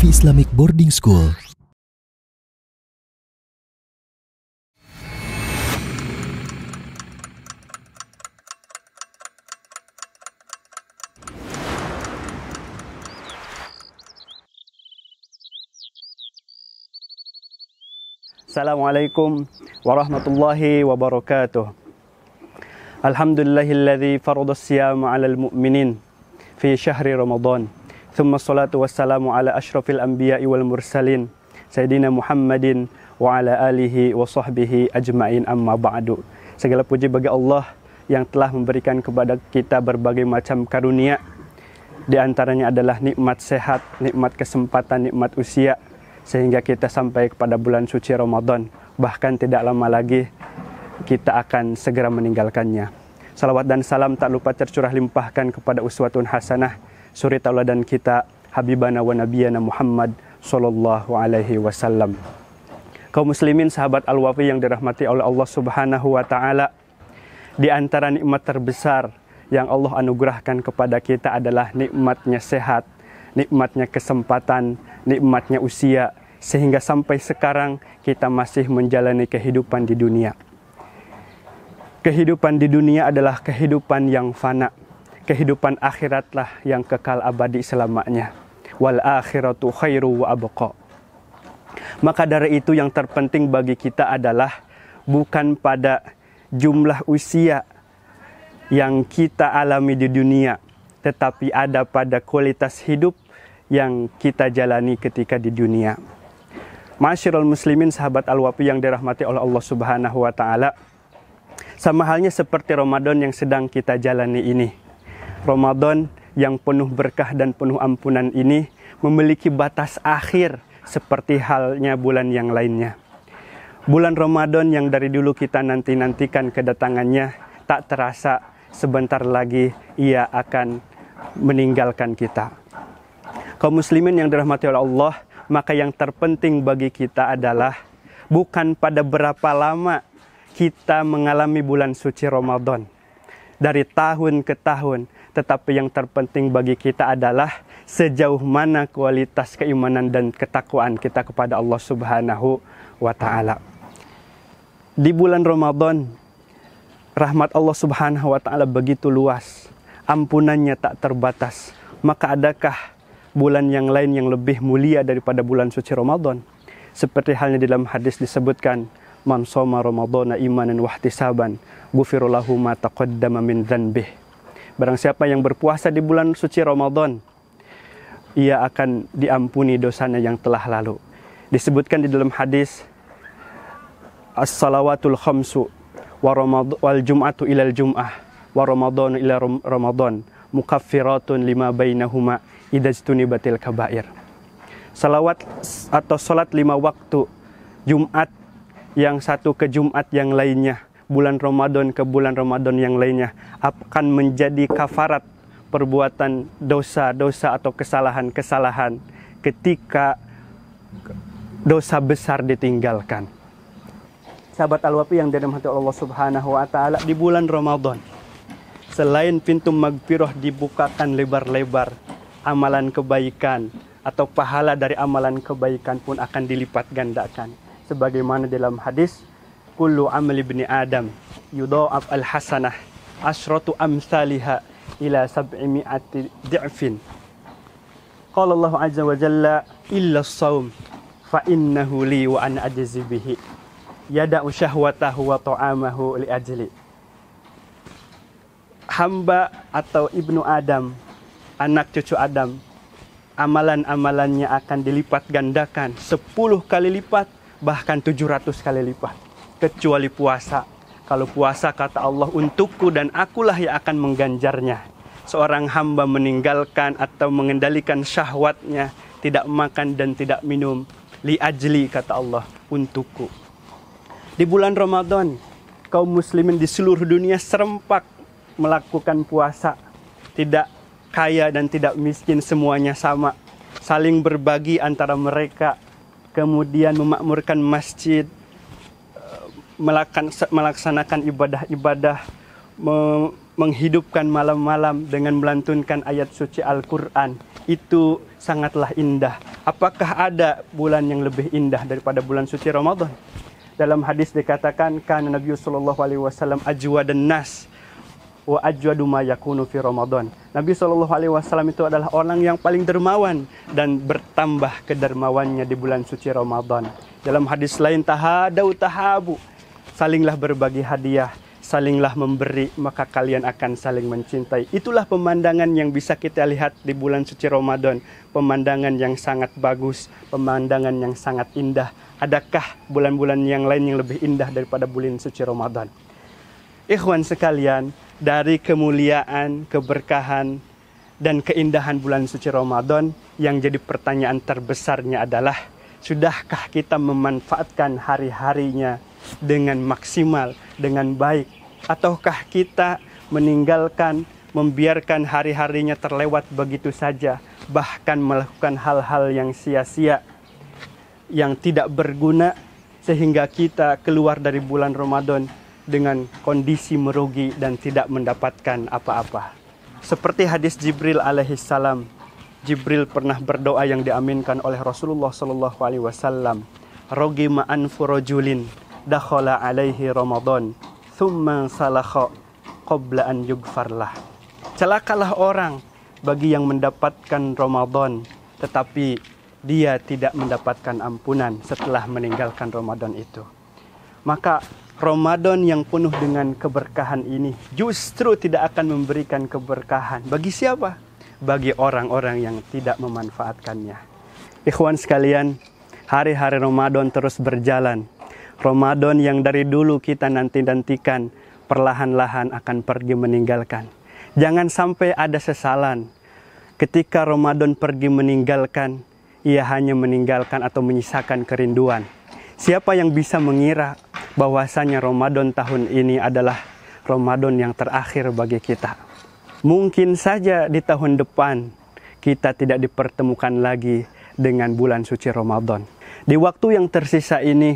Sufi Islamic Boarding School. Assalamualaikum warahmatullahi wabarakatuh. Alhamdulillahilladzi faradha as-siyama 'alal mu'minin fi syahri Ramadan. Tsumma sholatu wassalamu ala asyrafil anbiya'i wal mursalin Sayyidina Muhammadin wa ala alihi wa sahbihi ajma'in, amma ba'du. Segala puji bagi Allah yang telah memberikan kepada kita berbagai macam karunia. Di antaranya adalah nikmat sehat, nikmat kesempatan, nikmat usia, sehingga kita sampai kepada bulan suci Ramadan. Bahkan tidak lama lagi kita akan segera meninggalkannya. Salawat dan salam tak lupa tercurah limpahkan kepada uswatun hasanah, suri tauladan kita, habibana wa nabiyana Muhammad sallallahu alaihi wasallam. Kaum muslimin, sahabat Al-Wafi yang dirahmati oleh Allah Subhanahu wa taala, di antara nikmat terbesar yang Allah anugerahkan kepada kita adalah nikmatnya sehat, nikmatnya kesempatan, nikmatnya usia, sehingga sampai sekarang kita masih menjalani kehidupan di dunia. Kehidupan di dunia adalah kehidupan yang fana. Kehidupan akhiratlah yang kekal abadi selamanya. Wal akhiratu khairu wa abqa. Maka dari itu yang terpenting bagi kita adalah bukan pada jumlah usia yang kita alami di dunia, tetapi ada pada kualitas hidup yang kita jalani ketika di dunia. Ma'asyiral muslimin, sahabat Al-Wafi yang dirahmati oleh Allah Subhanahu wa taala, sama halnya seperti Ramadan yang sedang kita jalani ini. Ramadan yang penuh berkah dan penuh ampunan ini memiliki batas akhir seperti halnya bulan yang lainnya. Bulan Ramadan yang dari dulu kita nanti-nantikan kedatangannya, tak terasa sebentar lagi ia akan meninggalkan kita. Kaum muslimin yang dirahmati oleh Allah, maka yang terpenting bagi kita adalah bukan pada berapa lama kita mengalami bulan suci Ramadan dari tahun ke tahun, tetapi yang terpenting bagi kita adalah sejauh mana kualitas keimanan dan ketakwaan kita kepada Allah Subhanahu wa taala. Di bulan Ramadan, rahmat Allah Subhanahu wa taala begitu luas, ampunannya tak terbatas. Maka adakah bulan yang lain yang lebih mulia daripada bulan suci Ramadan? Seperti halnya di dalam hadis disebutkan, man shoma ramadhana imanan wa ihtisaban ghufira lahu ma taqaddama min dzanbih. Barang siapa yang berpuasa di bulan suci Ramadan, ia akan diampuni dosanya yang telah lalu. Disebutkan di dalam hadis, as-salawatul khamsu wal jum'atu ilal jum'ah wa ramadhanu ila ramadhan mukaffiratun lima bainahuma idajtunibatil kabair. Salawat atau salat 5 waktu, Jumat yang satu ke Jumat yang lainnya, bulan Ramadan ke bulan Ramadan yang lainnya, akan menjadi kafarat perbuatan dosa-dosa atau kesalahan-kesalahan ketika dosa besar ditinggalkan. Sahabat Al-Wafi yang dirahmati Allah Subhanahu wa taala, di bulan Ramadan selain pintu magfirah dibukakan lebar-lebar, amalan kebaikan atau pahala dari amalan kebaikan pun akan dilipat gandakan. Sebagaimana dalam hadis, kullu amali ibni Adam yudha'af al-hasanah asyratu amsalha ila 700 di'fin. Qala Allah azza wa jalla illa as-shaum fa innahu li wa ana ajzi bihi. Yada'u syahwatahu wa ta'amahu li ajli. Hamba atau ibnu Adam, anak cucu Adam, amalan-amalannya akan dilipat gandakan 10 kali lipat, bahkan 700 kali lipat, kecuali puasa. Kalau puasa, kata Allah, untukku dan akulah yang akan mengganjarnya. Seorang hamba meninggalkan atau mengendalikan syahwatnya, tidak makan dan tidak minum, li ajli, kata Allah, untukku. Di bulan Ramadan, kaum muslimin di seluruh dunia serempak melakukan puasa. Tidak kaya dan tidak miskin, semuanya sama. Saling berbagi antara mereka. Kemudian memakmurkan masjid, melaksanakan ibadah-ibadah, menghidupkan malam-malam dengan melantunkan ayat suci Al-Quran. Itu sangatlah indah. Apakah ada bulan yang lebih indah daripada bulan suci Ramadan? Dalam hadis dikatakan, kana Nabi sallallahu alaihi wasallam ajwadan nas wa ajwadu ma yakunu fi Ramadan. Nabi sallallahu alaihi wasallam itu adalah orang yang paling dermawan dan bertambah kedermawannya di bulan suci Ramadan. Dalam hadis lain, tahadau tahabu, salinglah berbagi hadiah, salinglah memberi, maka kalian akan saling mencintai. Itulah pemandangan yang bisa kita lihat di bulan suci Ramadan. Pemandangan yang sangat bagus, pemandangan yang sangat indah. Adakah bulan-bulan yang lain yang lebih indah daripada bulan suci Ramadan? Ikhwan sekalian, dari kemuliaan, keberkahan, dan keindahan bulan suci Ramadan, yang jadi pertanyaan terbesarnya adalah, sudahkah kita memanfaatkan hari-harinya dengan maksimal, dengan baik? Ataukah kita meninggalkan, membiarkan hari-harinya terlewat begitu saja, bahkan melakukan hal-hal yang sia-sia, yang tidak berguna, sehingga kita keluar dari bulan Ramadan dengan kondisi merugi dan tidak mendapatkan apa-apa. Seperti hadis Jibril alaihissalam, Jibril pernah berdoa yang diaminkan oleh Rasulullah sallallahu alaihi wasallam. Rogima anfu rajulin dakhala alaihi Ramadan thumma salakha qabla an yughfarlah. Celakalah orang bagi yang mendapatkan Ramadan tetapi dia tidak mendapatkan ampunan setelah meninggalkan Ramadan itu. Maka Ramadan yang penuh dengan keberkahan ini justru tidak akan memberikan keberkahan. Bagi siapa? Bagi orang-orang yang tidak memanfaatkannya. Ikhwan sekalian, hari-hari Ramadan terus berjalan. Ramadan yang dari dulu kita nanti-nantikan, perlahan-lahan akan pergi meninggalkan. Jangan sampai ada sesalan. Ketika Ramadan pergi meninggalkan, ia hanya meninggalkan atau menyisakan kerinduan. Siapa yang bisa mengira bahwasanya Ramadan tahun ini adalah Ramadan yang terakhir bagi kita? Mungkin saja di tahun depan kita tidak dipertemukan lagi dengan bulan suci Ramadan. Di waktu yang tersisa ini,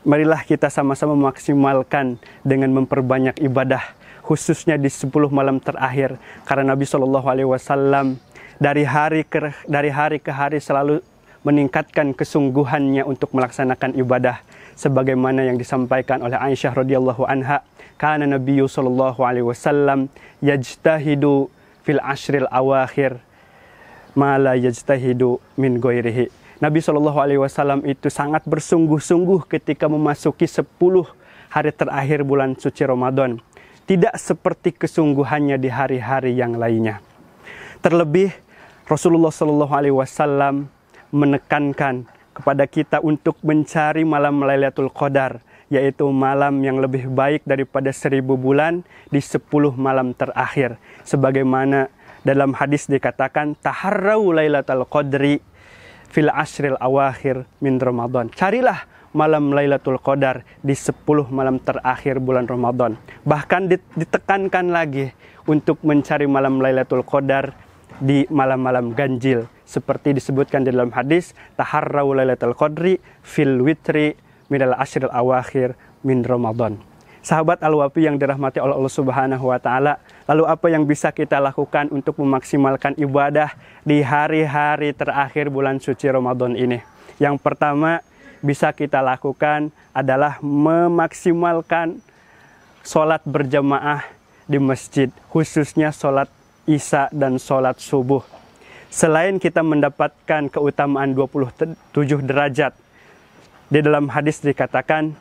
marilah kita sama-sama memaksimalkan dengan memperbanyak ibadah, khususnya di 10 malam terakhir. Karena Nabi SAW dari hari ke hari selalu meningkatkan kesungguhannya untuk melaksanakan ibadah, sebagaimana yang disampaikan oleh Aisyah radhiyallahu anha, kana Nabiyyu sallallahu alaihi wasallam yajtahidu fil ashril awakhir ma la yajtahidu min ghairihi. Nabi sallallahu alaihi wasallam itu sangat bersungguh-sungguh ketika memasuki 10 hari terakhir bulan suci Ramadan, tidak seperti kesungguhannya di hari-hari yang lainnya. Terlebih Rasulullah sallallahu alaihi wasallam menekankan kepada kita untuk mencari malam Lailatul Qadar, yaitu malam yang lebih baik daripada 1000 bulan di 10 malam terakhir. Sebagaimana dalam hadis dikatakan, taharrau Lailatul Qadri fil ashril awakhir min Ramadan. Carilah malam Lailatul Qadar di 10 malam terakhir bulan Ramadan. Bahkan ditekankan lagi untuk mencari malam Lailatul Qadar di malam-malam ganjil, seperti disebutkan di dalam hadis, taharrau Lailatul Qadri fil witri minal ashril awakhir min Ramadan. Sahabat Al-Wafi yang dirahmati oleh Allah Subhanahu wa taala, lalu apa yang bisa kita lakukan untuk memaksimalkan ibadah di hari-hari terakhir bulan suci Ramadan ini? Yang pertama bisa kita lakukan adalah memaksimalkan sholat berjamaah di masjid, khususnya sholat Isya dan sholat subuh. Selain kita mendapatkan keutamaan 27 derajat, di dalam hadis dikatakan,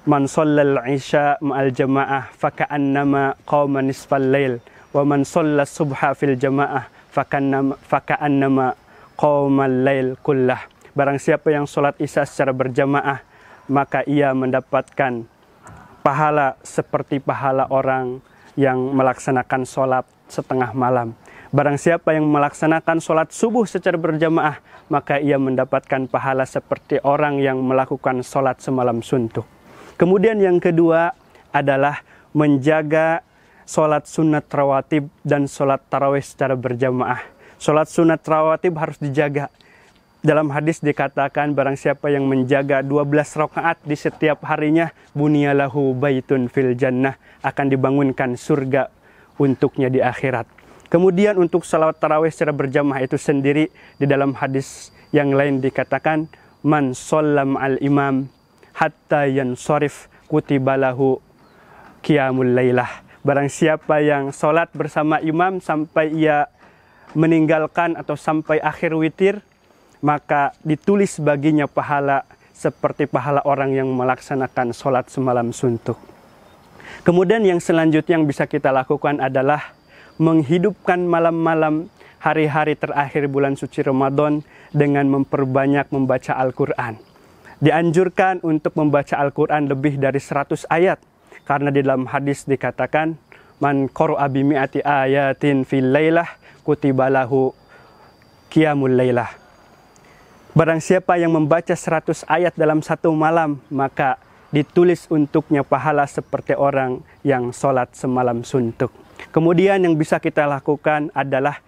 man shallal isya ma'al jamaah faka'annama qama nisfal lail, wa man shalla subha fil jamaah faka'annama qama lail kullah. Barang siapa yang sholat Isya secara berjamaah, maka ia mendapatkan pahala seperti pahala orang yang melaksanakan sholat setengah malam. Barang siapa yang melaksanakan sholat subuh secara berjamaah, maka ia mendapatkan pahala seperti orang yang melakukan sholat semalam suntuk. Kemudian yang kedua adalah menjaga sholat sunat rawatib dan sholat tarawih secara berjamaah. Sholat sunat rawatib harus dijaga. Dalam hadis dikatakan, barang siapa yang menjaga 12 rakaat di setiap harinya, bunyalahu baitun fil jannah, akan dibangunkan surga untuknya di akhirat. Kemudian untuk salawat tarawih secara berjamaah itu sendiri, di dalam hadis Yang lain dikatakan man shollam al imam hatta yansorif kutibalahu qiyamul lailah. Barang siapa yang sholat bersama imam sampai ia meninggalkan atau sampai akhir witir, maka ditulis baginya pahala seperti pahala orang yang melaksanakan sholat semalam suntuk. Kemudian yang selanjutnya yang bisa kita lakukan adalah menghidupkan malam-malam hari-hari terakhir bulan suci Ramadan dengan memperbanyak membaca Al-Quran. Dianjurkan untuk membaca Al-Quran lebih dari 100 ayat. Karena di dalam hadis dikatakan, man qara'a bi mi'ati ayatin fil lailah kutibalahu qiyamul lailah. Barang siapa yang membaca 100 ayat dalam satu malam, maka ditulis untuknya pahala seperti orang yang sholat semalam suntuk. Kemudian yang bisa kita lakukan adalah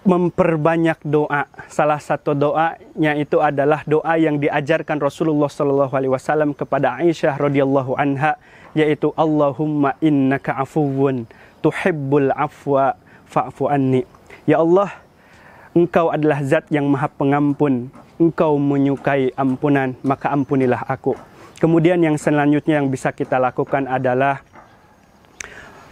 memperbanyak doa. Salah satu doanya itu adalah doa yang diajarkan Rasulullah SAW kepada Aisyah radhiyallahu anha, yaitu Allahumma innaka afuwun tuhibbul afwa fa'fu anni. Ya Allah, Engkau adalah zat yang maha pengampun, Engkau menyukai ampunan, maka ampunilah aku. Kemudian yang selanjutnya yang bisa kita lakukan adalah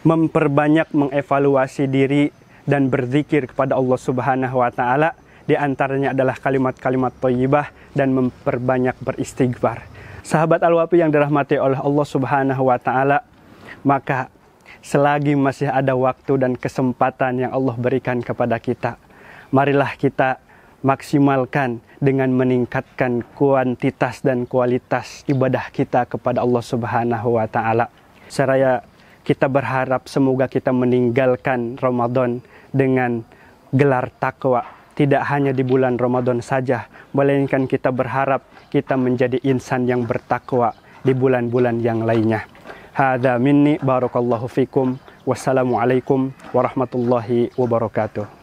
memperbanyak mengevaluasi diri dan berzikir kepada Allah Subhanahu wa taala. Di antaranya adalah kalimat-kalimat thayyibah dan memperbanyak beristighfar. Sahabat Al-Wafi yang dirahmati oleh Allah Subhanahu wa taala, maka selagi masih ada waktu dan kesempatan yang Allah berikan kepada kita, marilah kita maksimalkan dengan meningkatkan kuantitas dan kualitas ibadah kita kepada Allah Subhanahu wa taala. Seraya kita berharap semoga kita meninggalkan Ramadan dengan gelar takwa, tidak hanya di bulan Ramadan saja, melainkan kita berharap kita menjadi insan yang bertakwa di bulan-bulan yang lainnya. Hadza minni barakallahu fikum. Wassalamualaikum warahmatullahi wabarakatuh.